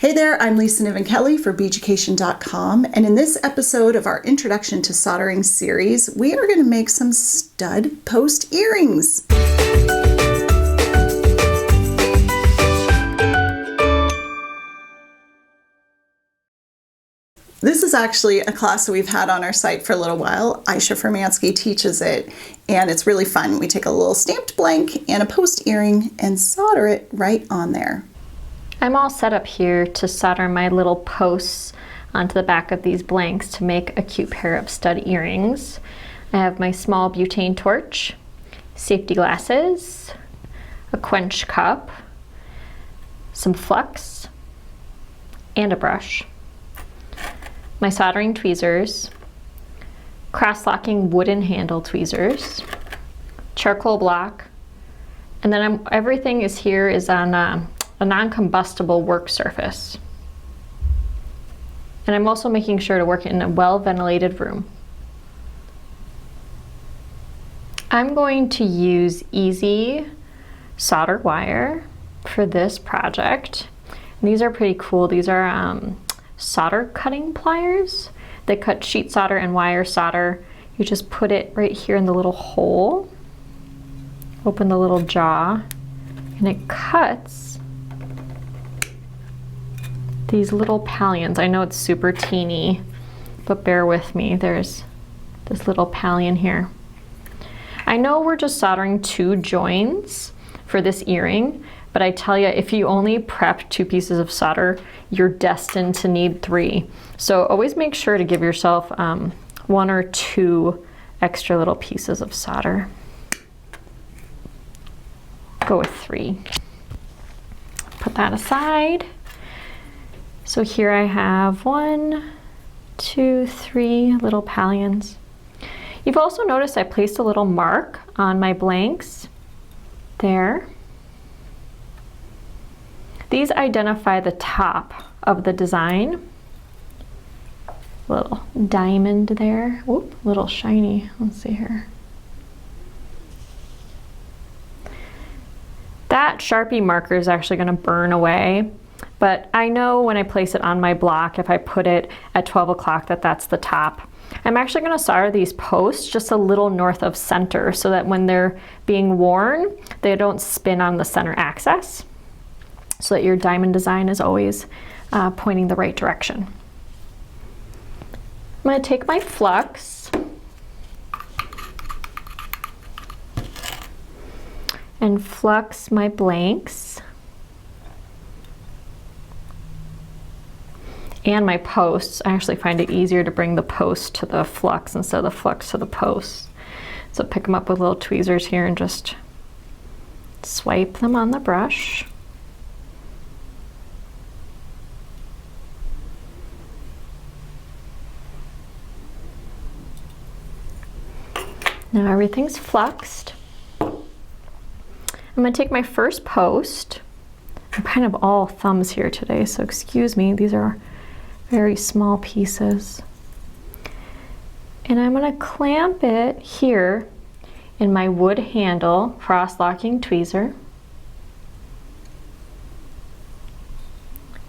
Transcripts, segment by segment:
Hey there, I'm Lisa Niven Kelly for Beeducation.com, and in this episode of our Introduction to Soldering series, we are going to make some stud post earrings. This is actually a class that we've had on our site for a little while. Aisha Formansky teaches it, and it's really fun. We take a little stamped blank and a post earring and solder it right on there. I'm all set up here to solder my little posts onto the back of these blanks to make a cute pair of stud earrings. I have my small butane torch, safety glasses, a quench cup, some flux, and a brush. My soldering tweezers, cross-locking wooden handle tweezers, charcoal block, and then everything is here is on a non-combustible work surface. And I'm also making sure to work in a well-ventilated room. I'm going to use easy solder wire for this project. And these are pretty cool. These are solder cutting pliers. They cut sheet solder and wire solder. You just put it right here in the little hole, open the little jaw, and it cuts these little pallions. I know it's super teeny, but bear with me. There's this little pallion here. I know we're just soldering 2 joins for this earring, but I tell you, if you only prep 2 pieces of solder, you're destined to need 3. So always make sure to give yourself 1 or 2 extra little pieces of solder. Go with 3. Put that aside. So here I have 1, 2, 3 little pallions. You've also noticed I placed a little mark on my blanks there. These identify the top of the design. Little diamond there. Oop, little shiny. Let's see here. That Sharpie marker is actually going to burn away. But I know when I place it on my block, if I put it at 12 o'clock, that's the top. I'm actually going to solder these posts just a little north of center so that when they're being worn, they don't spin on the center axis, so that your diamond design is always pointing the right direction. I'm going to take my flux and flux my blanks and my posts. I actually find it easier to bring the post to the flux instead of the flux to the post. So pick them up with little tweezers here and just swipe them on the brush. Now everything's fluxed. I'm going to take my first post. I'm kind of all thumbs here today, so excuse me. These are very small pieces. And I'm going to clamp it here in my wood handle cross-locking tweezer.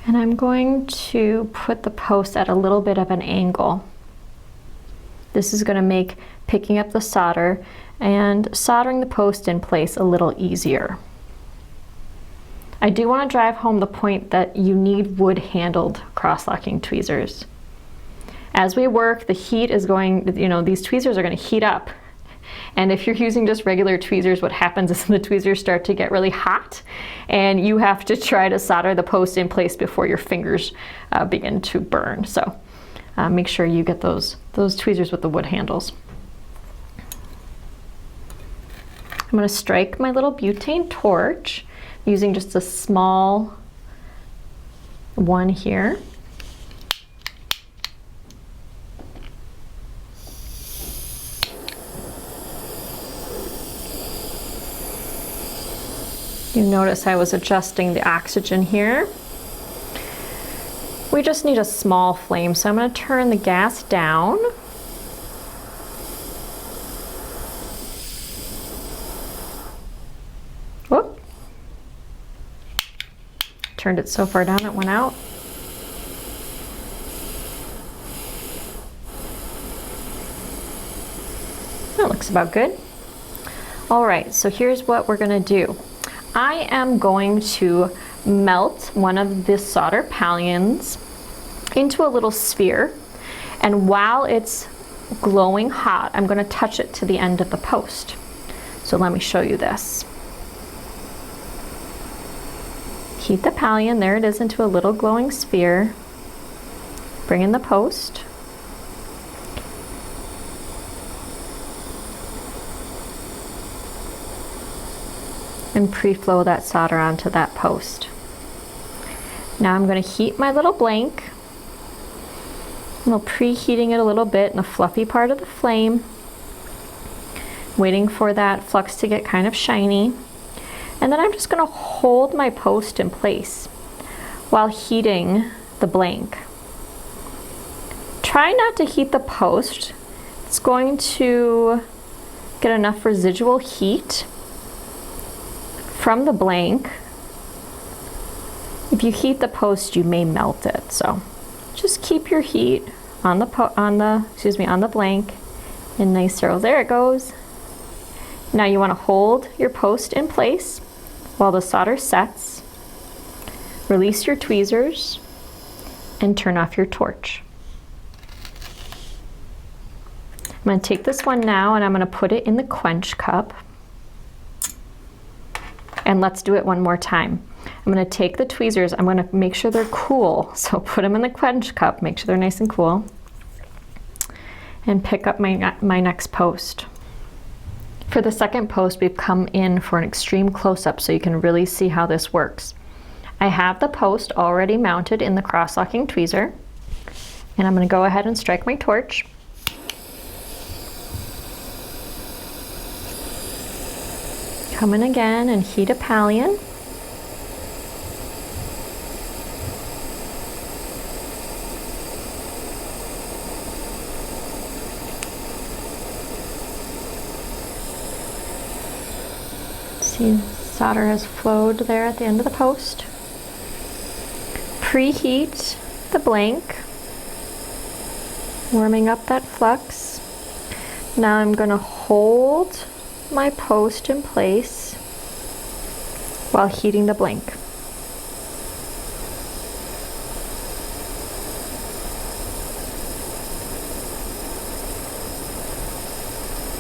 And I'm going to put the post at a little bit of an angle. This is going to make picking up the solder and soldering the post in place a little easier. I do want to drive home the point that you need wood-handled cross-locking tweezers. As we work, the heat is going, these tweezers are going to heat up. And if you're using just regular tweezers, what happens is the tweezers start to get really hot and you have to try to solder the post in place before your fingers begin to burn. So make sure you get those tweezers with the wood handles. I'm going to strike my little butane torch using just a small one here. You notice I was adjusting the oxygen here. We just need a small flame, so I'm going to turn the gas down. Whoop. Turned it so far down it went out. That looks about good. All right, so here's what we're gonna do. I am going to melt one of the solder pallions into a little sphere, and while it's glowing hot, I'm gonna touch it to the end of the post. So let me show you this. Heat the pallion, there it is, into a little glowing sphere. Bring in the post. And pre-flow that solder onto that post. Now I'm going to heat my little blank. I'm preheating it a little bit in the fluffy part of the flame, waiting for that flux to get kind of shiny. And then I'm just going to hold my post in place while heating the blank. Try not to heat the post. It's going to get enough residual heat from the blank. If you heat the post, you may melt it. So just keep your heat on the blank in nice circles. There it goes. Now you want to hold your post in place while the solder sets. Release your tweezers and turn off your torch. I'm going to take this one now and I'm going to put it in the quench cup. And let's do it one more time. I'm going to take the tweezers, I'm going to make sure they're cool. So put them in the quench cup, make sure they're nice and cool. And pick up my next post. For the second post, we've come in for an extreme close-up so you can really see how this works. I have the post already mounted in the cross-locking tweezer. And I'm going to go ahead and strike my torch. Come in again and heat a pallion. See, solder has flowed there at the end of the post. Preheat the blank, warming up that flux. Now I'm going to hold my post in place while heating the blank.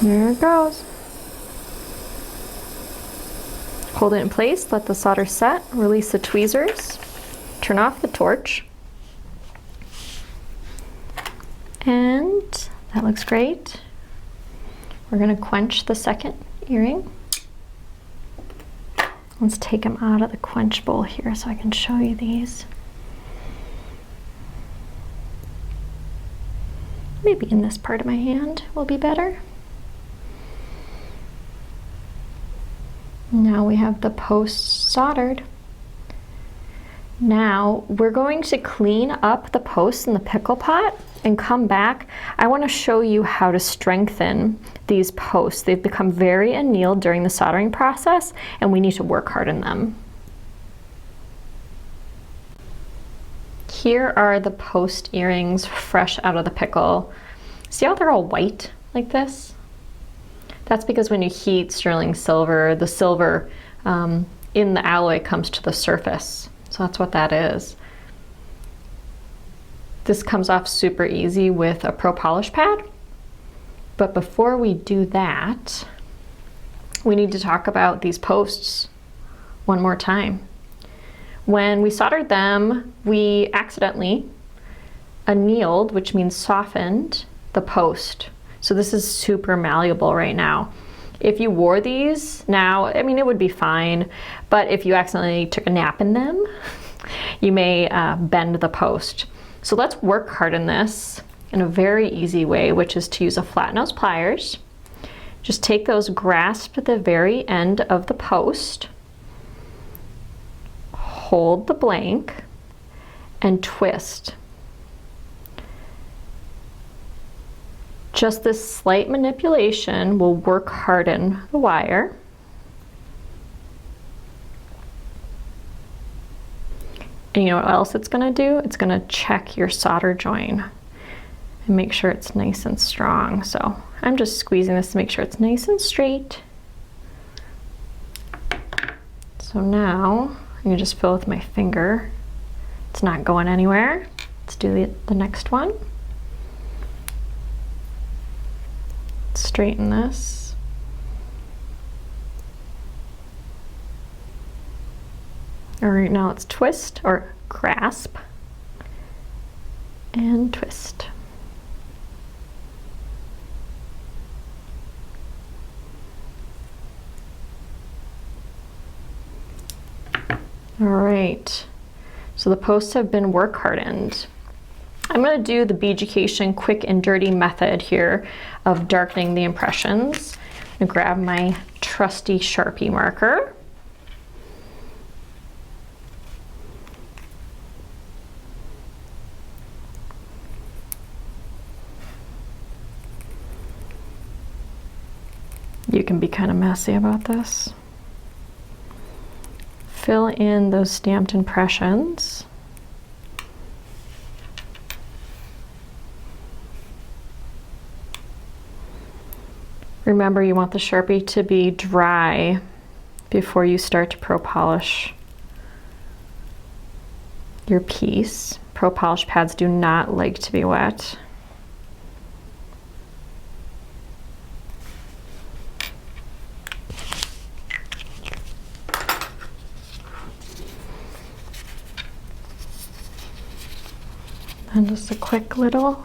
There it goes. Hold it in place, let the solder set, release the tweezers, turn off the torch. And that looks great. We're going to quench the second earring. Let's take them out of the quench bowl here so I can show you these. Maybe in this part of my hand will be better. Now we have the post soldered. Now we're going to clean up the posts in the pickle pot and come back. I want to show you how to strengthen these posts. They've become very annealed during the soldering process and we need to work hard in them. Here are the post earrings fresh out of the pickle. See how they're all white like this? That's because when you heat sterling silver, the silver in the alloy comes to the surface. So that's what that is. This comes off super easy with a pro polish pad. But before we do that, we need to talk about these posts one more time. When we soldered them, we accidentally annealed, which means softened, the post. So this is super malleable right now. If you wore these now, I mean, it would be fine, but if you accidentally took a nap in them, you may bend the post. So let's work hard in this in a very easy way, which is to use a flat nose pliers. Just take those, grasp at the very end of the post, hold the blank, and twist. Just this slight manipulation will work harden the wire. And you know what else it's going to do? It's going to check your solder joint and make sure it's nice and strong. So I'm just squeezing this to make sure it's nice and straight. So now I can just fill with my finger. It's not going anywhere. Let's do the next one. Straighten this. All right, now let's twist or grasp and twist. All right, so the posts have been work hardened. I'm going to do the Beaducation quick and dirty method here of darkening the impressions. I'm going to grab my trusty Sharpie marker. You can be kind of messy about this. Fill in those stamped impressions. Remember, you want the Sharpie to be dry before you start to pro polish your piece. Pro polish pads do not like to be wet. And just a quick little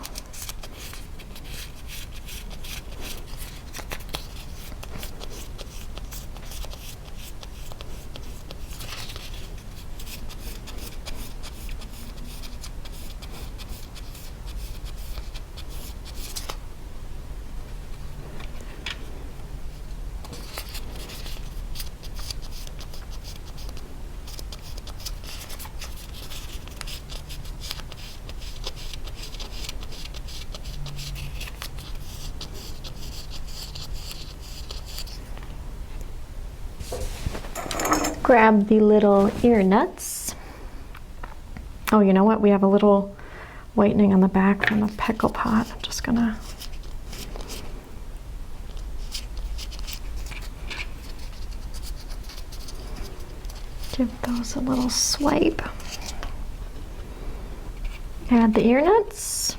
grab the little ear nuts. Oh, you know what? We have a little whitening on the back from the pickle pot. I'm just gonna give those a little swipe. Add the ear nuts.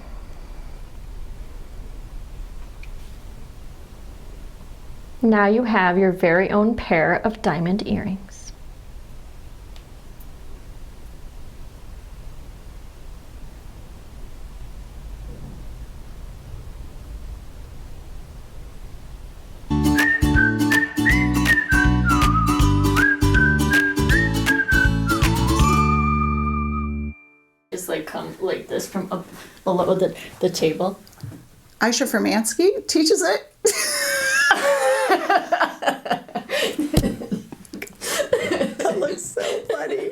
Now you have your very own pair of diamond earrings. Like come like this from up below the table. Aisha Fermansky teaches it. That looks so funny.